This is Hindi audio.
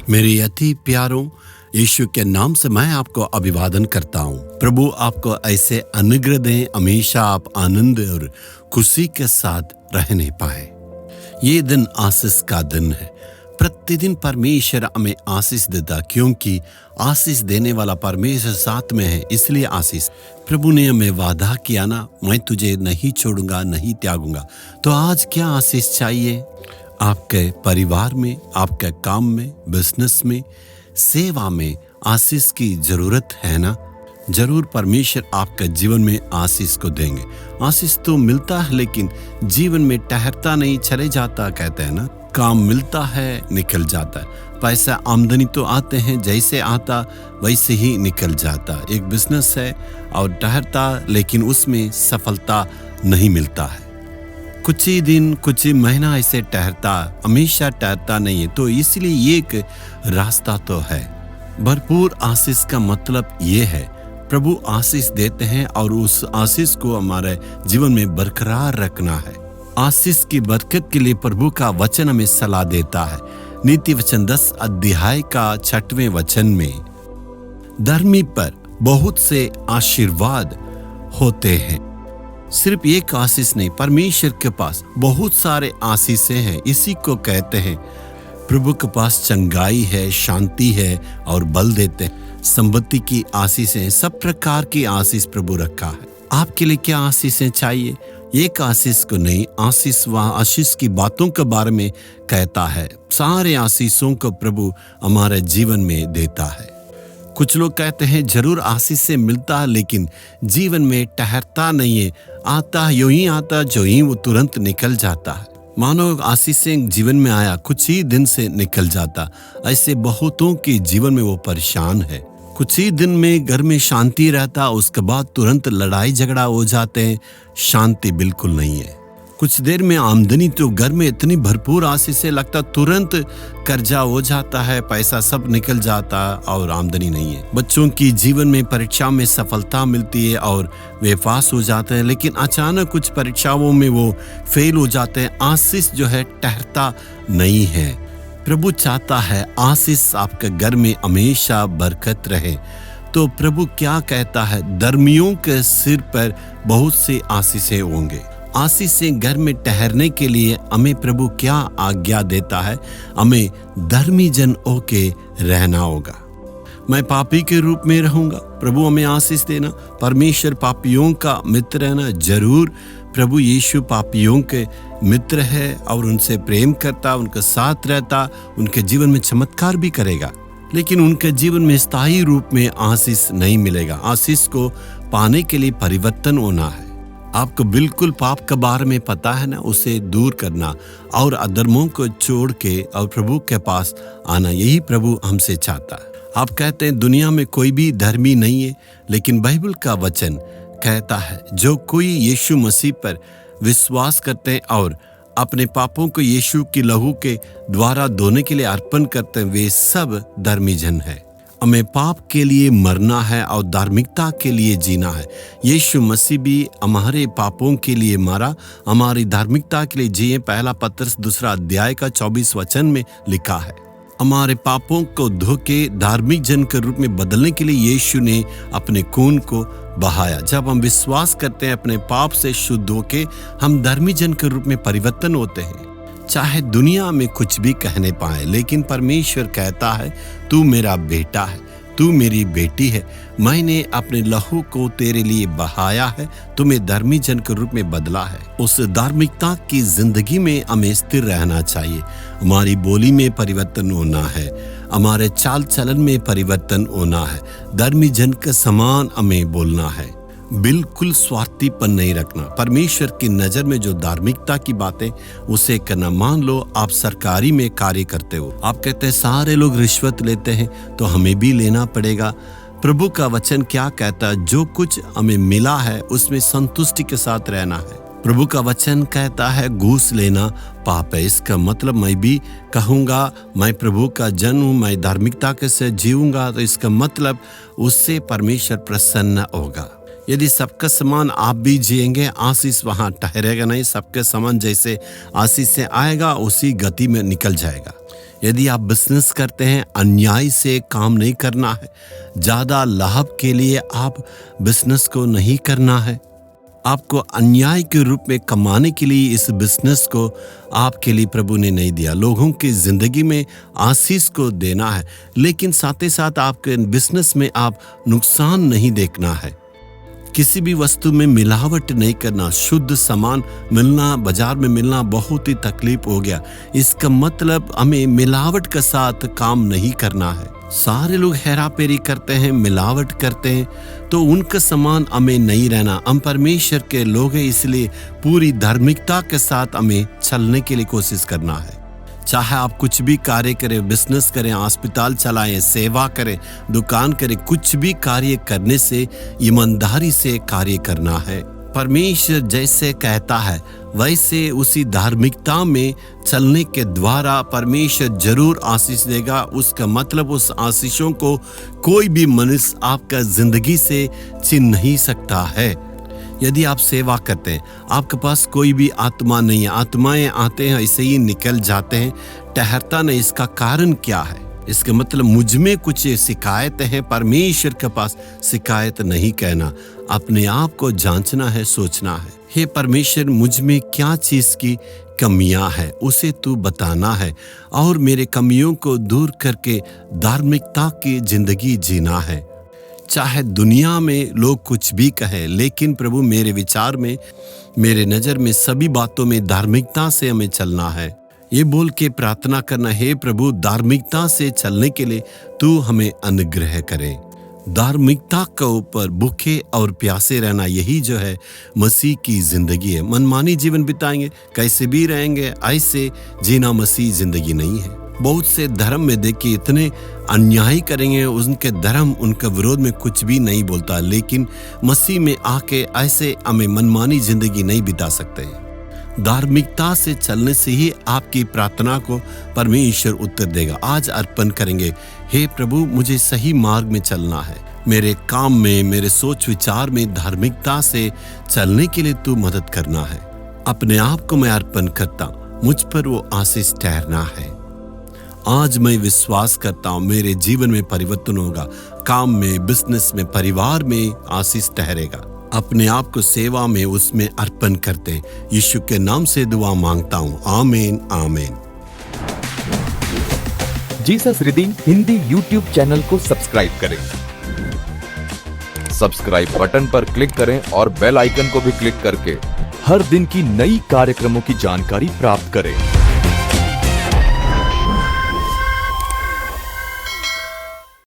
मेरे अति प्यारों, यीशु के नाम से मैं आपको अभिवादन करता हूँ। प्रभु आपको ऐसे अनुग्रह दें, हमेशा आप आनंद और खुशी के साथ रहने पाए। ये दिन आशीष का दिन है। प्रतिदिन परमेश्वर हमें आशीष देता, क्योंकि आशीष देने वाला परमेश्वर साथ में है, इसलिए आशीष। प्रभु ने हमें वादा किया ना, मैं तुझे नहीं छोड़ूंगा, नहीं त्यागूंगा। तो आज क्या आशीष चाहिए? आपके परिवार में, आपके काम में, बिजनेस में, सेवा में आशीष की जरूरत है ना? जरूर परमेश्वर आपके जीवन में आशीष को देंगे। आशीष तो मिलता है, लेकिन जीवन में ठहरता नहीं, चले जाता, कहते हैं ना। काम मिलता है, निकल जाता है। पैसा आमदनी तो आते हैं, जैसे आता वैसे ही निकल जाता। एक बिजनेस है और ठहरता, लेकिन उसमें सफलता नहीं मिलता है। कुछ ही दिन, कुछ ही महीना ऐसे ठहरता, हमेशा ठहरता नहीं है। तो इसलिए एक रास्ता तो है। भरपूर आशीष का मतलब ये है, प्रभु आशीष देते हैं और उस आशीष को हमारे जीवन में बरकरार रखना है। आशीष की बरकत के लिए प्रभु का वचन हमें सलाह देता है। नीति वचन 10 अध्याय का 6वें वचन में, धर्मी पर बहुत से आशीर्वाद होते हैं। सिर्फ एक आशीष नहीं, परमेश्वर के पास बहुत सारे आशीषें हैं। इसी को कहते हैं प्रभु के पास चंगाई है, शांति है और बल देते हैं। संपत्ति की आशीषें, सब प्रकार की आशीष प्रभु रखा है। आपके लिए क्या आशीषें चाहिए? एक आशीष को नहीं, आशीष व आशीष की बातों के बारे में कहता है। सारे आशीषों को प्रभु हमारे जीवन में देता है। कुछ लोग कहते हैं जरूर आशीष से मिलता है, लेकिन जीवन में ठहरता नहीं है। आता यूं ही आता, जो ही वो तुरंत निकल जाता है। मानो आशीष से जीवन में आया, कुछ ही दिन से निकल जाता। ऐसे बहुतों के जीवन में वो परेशान है। कुछ ही दिन में घर में शांति रहता, उसके बाद तुरंत लड़ाई झगड़ा हो जाते हैं। शांति बिल्कुल नहीं है। कुछ देर में आमदनी तो घर में इतनी भरपूर आशीष से लगता, तुरंत कर्जा हो जाता है, पैसा सब निकल जाता और आमदनी नहीं है। बच्चों की जीवन में परीक्षा में सफलता मिलती है और वे पास हो जाते हैं, लेकिन अचानक कुछ परीक्षाओं में वो फेल हो जाते हैं। आशीष जो है ठहरता नहीं है। प्रभु चाहता है आशीष आपके घर में हमेशा बरकत रहे। तो प्रभु क्या कहता है? धर्मियों के सिर पर बहुत से आशीषें होंगे। आशीष से घर में ठहरने के लिए हमें प्रभु क्या आज्ञा देता है? हमें धर्मी जन होके रहना होगा। मैं पापी के रूप में रहूंगा, प्रभु हमें आशीष देना। परमेश्वर पापियों का मित्र है ना? जरूर प्रभु यीशु पापियों के मित्र है और उनसे प्रेम करता, उनके साथ रहता, उनके जीवन में चमत्कार भी करेगा। लेकिन उनके जीवन में स्थायी रूप में आशीष नहीं मिलेगा। आशीष को पाने के लिए परिवर्तन होना है। आपको बिल्कुल पाप के बारे में पता है ना, उसे दूर करना और अधर्मों को छोड़ के और प्रभु के पास आना, यही प्रभु हमसे चाहता है। आप कहते हैं दुनिया में कोई भी धर्मी नहीं है, लेकिन बाइबल का वचन कहता है जो कोई यीशु मसीह पर विश्वास करते हैं और अपने पापों को यीशु की लहू के द्वारा धोने के लिए अर्पण करते हैं, वे सब धर्मी जन है। हमें पाप के लिए मरना है और धार्मिकता के लिए जीना है। यीशु मसीह भी हमारे पापों के लिए मरा, हमारी धार्मिकता के लिए जिए। पहला पत्रस 2 अध्याय का 24 वचन में लिखा है। हमारे पापों को धो के धार्मिक जन के रूप में बदलने के लिए यीशु ने अपने खून को बहाया। जब हम विश्वास करते हैं, अपने पाप से शुद्ध होके हम धर्मी जन के रूप में परिवर्तन होते हैं। चाहे दुनिया में कुछ भी कहने पाए, लेकिन परमेश्वर कहता है तू मेरा बेटा है, तू मेरी बेटी है। मैंने अपने लहू को तेरे लिए बहाया है, तुम्हें धर्मी जन के रूप में बदला है। उस धार्मिकता की जिंदगी में हमें स्थिर रहना चाहिए। हमारी बोली में परिवर्तन होना है, हमारे चाल चलन में परिवर्तन होना है। धर्मी जन के समान हमें बोलना है, बिल्कुल स्वार्थीपन नहीं रखना। परमेश्वर की नजर में जो धार्मिकता की बातें, उसे करना। मान लो आप सरकारी में कार्य करते हो, आप कहते हैं सारे लोग रिश्वत लेते हैं, तो हमें भी लेना पड़ेगा। प्रभु का वचन क्या कहता है? जो कुछ हमें मिला है उसमें संतुष्टि के साथ रहना है। प्रभु का वचन कहता है घूस लेना पाप है। इसका मतलब मैं भी कहूँगा मैं प्रभु का जन हूँ, मैं धार्मिकता के साथ जीऊँगा, तो इसका मतलब उससे परमेश्वर प्रसन्न होगा। यदि सबका समान आप भी जिएंगे, आशीष वहाँ ठहरेगा नहीं। सबके समान जैसे आशीष से आएगा उसी गति में निकल जाएगा। यदि आप बिजनेस करते हैं, अन्याय से काम नहीं करना है। ज़्यादा लाभ के लिए आप बिजनेस को नहीं करना है। आपको अन्याय के रूप में कमाने के लिए इस बिजनेस को आपके लिए प्रभु ने नहीं दिया। लोगों की जिंदगी में आशीष को देना है, लेकिन साथ ही साथ आपके बिजनेस में आप नुकसान नहीं देखना है। किसी भी वस्तु में मिलावट नहीं करना। शुद्ध सामान मिलना, बाजार में मिलना बहुत ही तकलीफ हो गया। इसका मतलब हमें मिलावट के साथ काम नहीं करना है। सारे लोग हेरा फेरी करते हैं, मिलावट करते हैं, तो उनका सामान हमें नहीं रहना। हम परमेश्वर के लोग हैं, इसलिए पूरी धार्मिकता के साथ हमें चलने के लिए कोशिश करना है। चाहे आप कुछ भी कार्य करें, बिजनेस करें, अस्पताल चलाएं, सेवा करें, दुकान करें, कुछ भी कार्य करने से ईमानदारी से कार्य करना है। परमेश्वर जैसे कहता है वैसे उसी धार्मिकता में चलने के द्वारा परमेश्वर जरूर आशीष देगा। उसका मतलब उस आशीषों को कोई भी मनुष्य आपका जिंदगी से छीन नहीं सकता है। यदि आप सेवा करते हैं, आपके पास कोई भी आत्मा नहीं है, आत्माएं आते हैं ऐसे ही निकल जाते हैं, ठहरता नहीं। इसका कारण क्या है? इसका मतलब मुझ में कुछ शिकायत है। परमेश्वर के पास शिकायत नहीं कहना, अपने आप को जांचना है, सोचना है, हे परमेश्वर मुझ में क्या चीज की कमियां है, उसे तू बताना है और मेरे कमियों को दूर करके धार्मिकता की जिंदगी जीना है। चाहे दुनिया में लोग कुछ भी कहें, लेकिन प्रभु मेरे विचार में, मेरे नजर में सभी बातों में धार्मिकता से हमें चलना है। ये बोल के प्रार्थना करना, हे प्रभु धार्मिकता से चलने के लिए तू हमें अनुग्रह करे। धार्मिकता के ऊपर भूखे और प्यासे रहना, यही जो है मसीह की जिंदगी है। मनमानी जीवन बिताएंगे, कैसे भी रहेंगे, ऐसे जीना मसीह जिंदगी नहीं है। बहुत से धर्म में देखिए इतने अन्याय करेंगे, उनके धर्म उनके विरोध में कुछ भी नहीं बोलता, लेकिन मसीह में आके ऐसे हमें मनमानी जिंदगी नहीं बिता सकते। धार्मिकता से चलने से ही आपकी प्रार्थना को परमेश्वर उत्तर देगा। आज अर्पण करेंगे, हे प्रभु मुझे सही मार्ग में चलना है, मेरे काम में, मेरे सोच विचार में धार्मिकता से चलने के लिए तू मदद करना है। अपने आप को मैं अर्पण करता, मुझ पर वो आशीष ठहरना है। आज मैं विश्वास करता हूँ मेरे जीवन में परिवर्तन होगा, काम में, बिजनेस में, परिवार में आशीष ठहरेगा। अपने आप को सेवा में उसमें अर्पण करते, यीशु के नाम से दुआ मांगता हूँ, आमीन आमीन। Jesus redeem Hindi YouTube channel को सब्सक्राइब करें। सब्सक्राइब बटन पर क्लिक करें और बेल आइकन को भी क्लिक करके हर दिन की नई कार्यक्रमों की जानकारी प्राप्त करें।